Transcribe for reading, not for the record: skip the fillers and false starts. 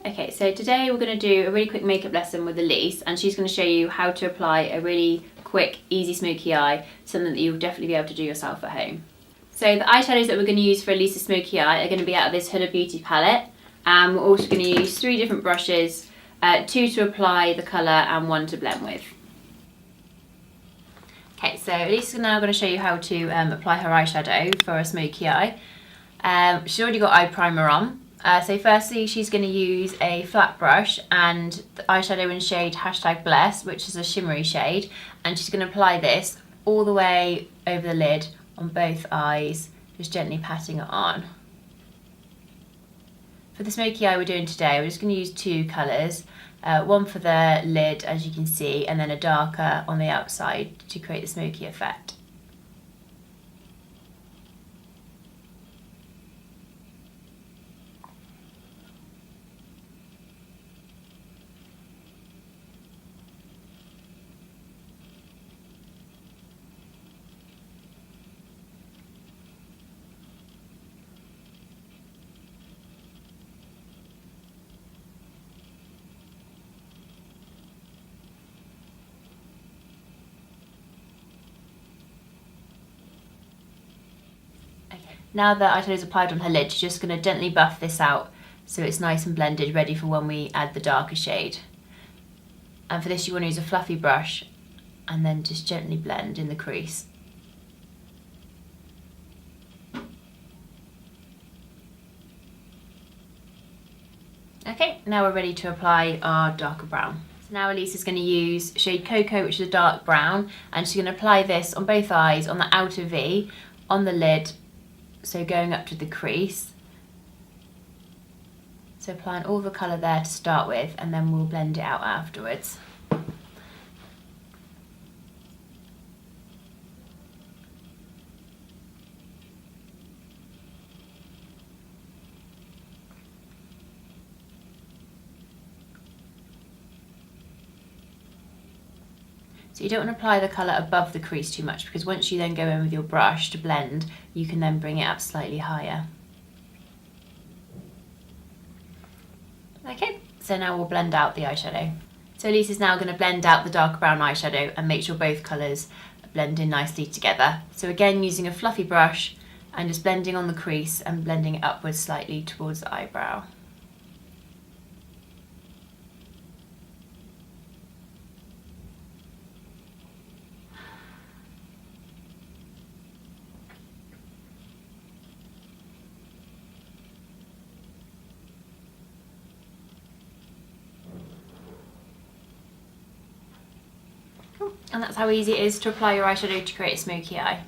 Okay, so today we're going to do a really quick makeup lesson with Elise, and she's going to show you how to apply a really quick, easy smoky eye, something that you'll definitely be able to do yourself at home. So the eyeshadows that we're going to use for Elise's smoky eye are going to be out of this Huda Beauty palette, and we're also going to use 3 different brushes, 2 to apply the colour and 1 to blend with. Okay, so Elise is now going to show you how to apply her eyeshadow for a smoky eye. She's already got eye primer on. So firstly, she's going to use a flat brush and the eyeshadow in shade #bless, which is a shimmery shade, and she's going to apply this all the way over the lid on both eyes, just gently patting it on. For the smoky eye we're doing today, we're just going to use 2 colours, one for the lid as you can see, and then a darker on the outside to create the smoky effect. Now that eyeshadow is applied on her lid, she's just going to gently buff this out so it's nice and blended, ready for when we add the darker shade. And for this you want to use a fluffy brush and then just gently blend in the crease. Okay, now we're ready to apply our darker brown. So now Elise is going to use shade Cocoa, which is a dark brown, and she's going to apply this on both eyes, on the outer V, on the lid, so going up to the crease. So applying all the colour there to start with, and then we'll blend it out afterwards. So you don't want to apply the colour above the crease too much, because once you then go in with your brush to blend, you can then bring it up slightly higher. Okay, so now we'll blend out the eyeshadow. So Elise is now going to blend out the dark brown eyeshadow and make sure both colours blend in nicely together. So again, using a fluffy brush and just blending on the crease and blending it upwards slightly towards the eyebrow. And that's how easy it is to apply your eyeshadow to create a smoky eye.